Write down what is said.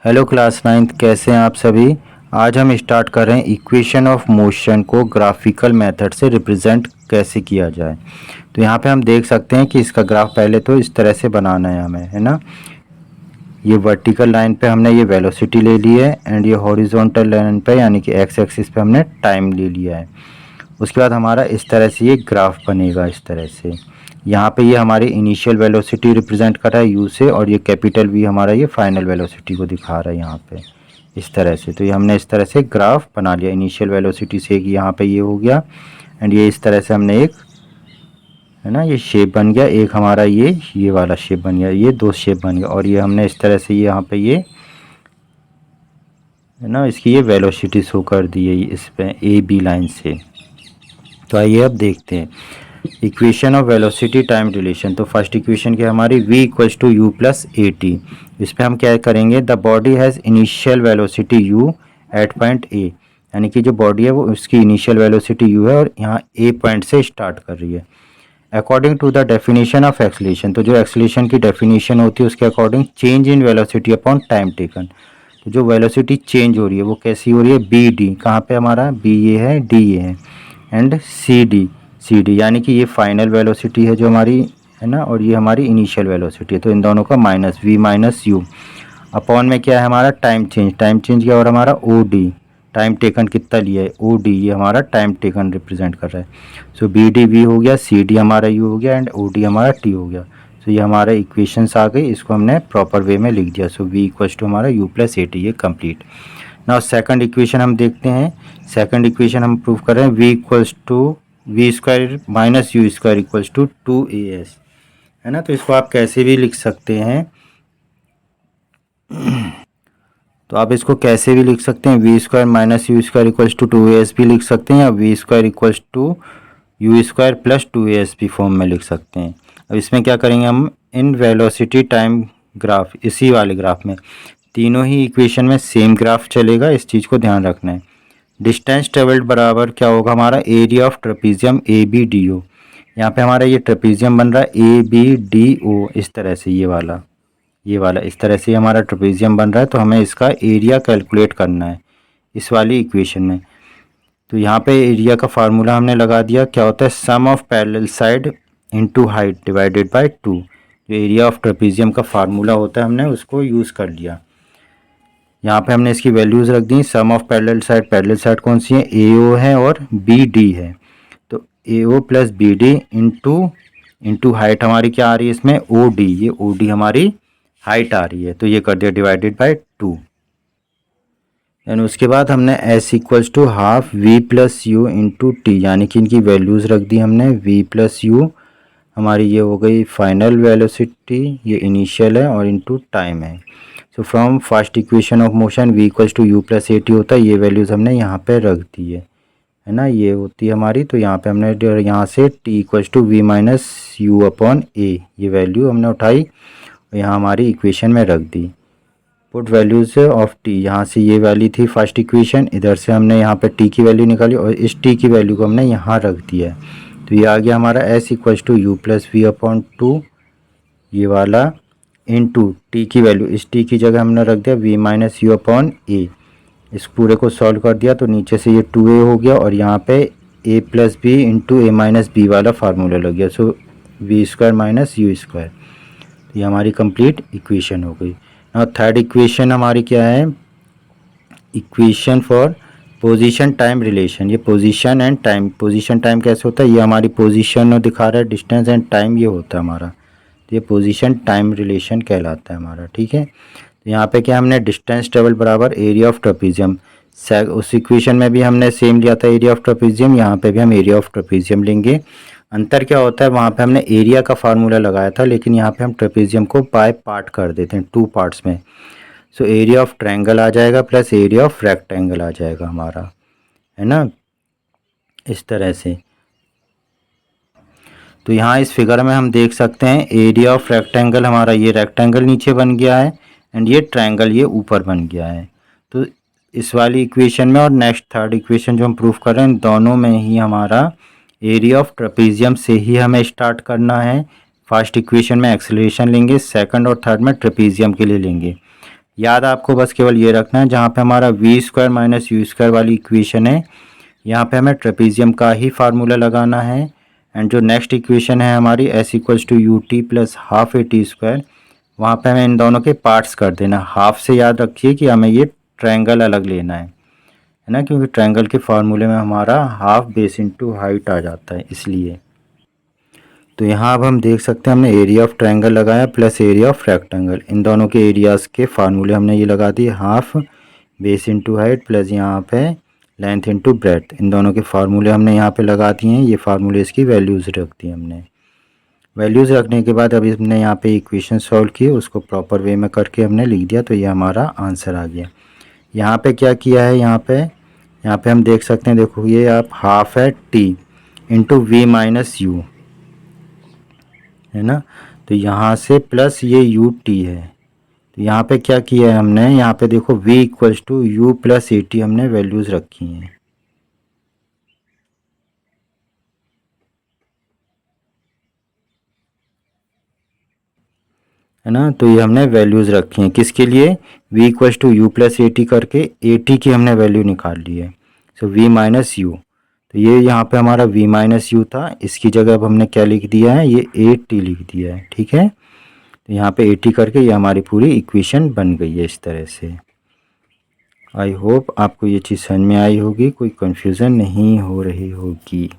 Hello class ninth, कैसे हैं आप सभी। आज हम स्टार्ट कर रहे हैं इक्वेशन ऑफ मोशन को ग्राफिकल मेथड से रिप्रेजेंट कैसे किया जाए। तो यहाँ पे हम देख सकते हैं कि इसका ग्राफ पहले तो इस तरह से बनाना है हमें, है ना। ये वर्टिकल लाइन पे हमने ये वेलोसिटी ले ली है एंड ये हॉरिजॉन्टल लाइन पे यानी कि एक्स एक्सिस पे हमने टाइम ले लिया है। उसके बाद हमारा इस तरह से ये ग्राफ बनेगा इस तरह से। यहाँ पे ये हमारी इनिशियल वेलोसिटी रिप्रेजेंट कर रहा है यू से, और ये कैपिटल वी हमारा ये फाइनल वेलोसिटी को दिखा रहा है यहाँ पे इस तरह से। तो ये हमने इस तरह से ग्राफ बना लिया इनिशियल वेलोसिटी से। एक यहाँ पे ये हो गया एंड ये इस तरह से हमने एक, है ना, ये शेप बन गया। एक हमारा ये वाला शेप बन गया, ये दो शेप बन गया। और ये हमने इस तरह से यहाँ पे ये, है ना, इसकी ये वेलोसिटी शो कर दी है इस पे ए बी लाइन से। तो आइए अब देखते हैं equation of velocity time relation. तो फर्स्ट इक्वेशन क्या हमारी v equals to u plus a t. इस पर हम क्या करेंगे, the body has initial velocity u at point A, यानी कि जो बॉडी है वो उसकी इनिशियल वेलोसिटी u है और यहाँ ए पॉइंट से स्टार्ट कर रही है। According to the definition of acceleration, तो जो एक्सलेशन की डेफिनेशन होती है उसके according change in velocity upon time taken. तो जो वेलोसिटी चेंज हो रही है वो कैसी हो रही है, बी डी, कहाँ पे हमारा बी ये है, डी ये है, एंड सी डी यानी कि ये फाइनल वेलोसिटी है जो हमारी, है ना, और ये हमारी इनिशियल वेलोसिटी है। तो इन दोनों का minus v minus you upon में क्या है हमारा टाइम चेंज क्या, और हमारा ओ डी, टाइम टेकन कितना लिया है, ओ डी, ये हमारा टाइम टेकन रिप्रेजेंट कर रहा है। सो बी डी वी हो गया, सी डी हमारा यू हो गया एंड ओ डी हमारा टी हो गया। सो ये हमारा इक्वेशंस आ गई, इसको हमने प्रॉपर वे में लिख दिया। सो वी इक्वल्स टू हमारा यू प्लस ए टी, ये कंप्लीट। नाउ सेकंड इक्वेशन हम देखते हैं। सेकंड इक्वेशन हम प्रूव कर रहे हैं v equals to v square minus u square equals to two a s, है ना। तो इसको आप कैसे भी लिख सकते हैं, तो आप इसको कैसे भी लिख सकते हैं, v square minus u square equals to two a s भी लिख सकते हैं, या v square equals to u square plus two a s भी फॉर्म में लिख सकते हैं। अब इसमें क्या करेंगे हम, इन वेलोसिटी टाइम ग्राफ, इसी वाले ग्राफ में तीनों ही इक्वेशन में सेम ग्राफ चलेगा, इस चीज़ को ध्यान रखना है। डिस्टेंस ट्रेवल्ड बराबर क्या होगा हमारा, area of trapezium A B D O. यहाँ पे हमारा ये ट्रेपीजियम बन रहा है ए बी डी ओ इस तरह से, ये वाला इस तरह से हमारा ट्रेपीजियम बन रहा है। तो हमें इसका एरिया कैलकुलेट करना है इस वाली इक्वेशन में। तो यहाँ पे एरिया का फार्मूला हमने लगा दिया, क्या होता है, sum of parallel side into height divided by 2। जो एरिया ऑफ ट्रेपीजियम का फार्मूला होता है हमने उसको यूज़ कर लिया। यहाँ पे हमने इसकी वैल्यूज़ रख दी। सम ऑफ पैरेलल साइड कौन सी है, ए ओ है और बी डी है। तो A O plus B D into height हमारी क्या आ रही है इसमें, ओ डी, ये ओ डी हमारी हाइट आ रही है। तो ये कर दिया डिवाइडेड बाय 2। देन उसके बाद हमने s equals to half v plus u into t, यानी कि इनकी वैल्यूज़ रख दी हमने। वी प्लस यू हमारी ये हो गई फाइनल वेलोसिटी, ये इनिशियल है, और इंटू टाइम है। So from first equation of motion v equals to u plus a t होता है, ये वैल्यूज़ हमने यहाँ पे रख दी है ना, ये होती है हमारी। तो यहाँ पे हमने यहाँ से t equals to V minus you upon A, ये वैल्यू हमने उठाई और यहाँ हमारी इक्वेशन में रख दी। पुट वैल्यूज़ ऑफ t, यहाँ से ये वैल्यू थी फर्स्ट इक्वेशन, इधर से हमने यहाँ पे t की वैल्यू निकाली और इस t की वैल्यू को हमने यहाँ रख दिया है। तो ये आ गया हमारा s equals to u plus v upon 2, ये वाला इंटू टी की वैल्यू, इस टी की जगह हमने रख दिया v minus you upon a. इस पूरे को सॉल्व कर दिया तो नीचे से ये 2a हो गया और यहाँ पे a plus b into a minus b वाला फार्मूला लग गया। So v square minus u square, ये हमारी कंप्लीट इक्वेशन हो गई। और थर्ड इक्वेशन हमारी क्या है, equation for position time relation. ये position and time, position time कैसे होता है, ये हमारी पोजीशन दिखा रहा है, डिस्टेंस एंड टाइम ये होता है हमारा। तो ये पोजीशन टाइम रिलेशन कहलाता है हमारा, ठीक है। तो यहाँ पे क्या हमने डिस्टेंस ट्रेवल बराबर एरिया ऑफ ट्रेपीजियम, उस इक्वेशन में भी हमने सेम लिया था एरिया ऑफ ट्रेपीजियम, यहाँ पे भी हम एरिया ऑफ ट्रेपीजियम लेंगे। अंतर क्या होता है, वहाँ पे हमने एरिया का फार्मूला लगाया था, लेकिन यहाँ पे हम ट्रेपीजियम को बाय पार्ट कर देते हैं, 2 पार्ट्स में। सो एरिया ऑफ ट्रायंगल आ जाएगा प्लस एरिया ऑफ रेक्टेंगल आ जाएगा हमारा, है ना, इस तरह से। तो यहाँ इस फिगर में हम देख सकते हैं एरिया ऑफ रेक्टेंगल हमारा, ये रेक्टेंगल नीचे बन गया है एंड ये ट्रायंगल ये ऊपर बन गया है। तो इस वाली इक्वेशन में और नेक्स्ट थर्ड इक्वेशन जो हम प्रूफ कर रहे हैं, दोनों में ही हमारा एरिया ऑफ ट्रेपीजियम से ही हमें स्टार्ट करना है। फर्स्ट इक्वेशन में एक्सेलरेशन लेंगे, सेकंड और थर्ड में ट्रेपीजियम के लिए लेंगे। याद आपको बस केवल ये रखना है, जहाँ पे हमारा v square minus u square वाली इक्वेशन है यहाँ पे हमें ट्रेपीजियम का ही फार्मूला लगाना है। एंड जो नेक्स्ट इक्वेशन है हमारी s equals to u t plus half a t square, वहाँ पे हमें इन दोनों के पार्ट्स कर देना। हाफ से याद रखिए कि हमें ये ट्रायंगल अलग लेना है ना, क्योंकि ट्रायंगल के फार्मूले में हमारा हाफ बेस इंटू हाइट आ जाता है इसलिए। तो यहाँ अब हम देख सकते हैं हमने एरिया ऑफ ट्रायंगल लगाया प्लस एरिया ऑफ रेक्टेंगल, इन दोनों के एरियाज़ के फार्मूले हमने ये लगा दिए, half base into height plus यहाँ पे लेंथ इंटू ब्रेड्थ, इन दोनों के फार्मूले हमने यहाँ पे लगा दिए हैं। ये फार्मूले इसकी वैल्यूज़ रख दी हमने। वैल्यूज़ रखने के बाद अभी हमने यहाँ पे इक्वेशन सॉल्व की, उसको प्रॉपर वे में करके हमने लिख दिया, तो ये हमारा आंसर आ गया। यहाँ पे क्या किया है, यहाँ पे हम देख सकते हैं, देखो ये आप हाफ है t into v minus u है ना, तो यहाँ से प्लस ये यू टी है। तो यहाँ पे क्या किया है हमने, यहाँ पे देखो v equals to u plus a t हमने वैल्यूज़ रखी हैं, है ना। तो ये हमने वैल्यूज़ रखी हैं किसके लिए, v equals to u plus a t करके ए टी की हमने वैल्यू निकाल ली है। सो v माइनस यू, तो ये यहाँ पे हमारा v माइनस यू था, इसकी जगह अब हमने क्या लिख दिया है, ये ए टी लिख दिया है, ठीक है। तो यहाँ पे ए टी करके ये हमारी पूरी इक्वेशन बन गई है इस तरह से। आई होप आपको ये चीज़ समझ में आई होगी, कोई कन्फ्यूज़न नहीं हो रही होगी।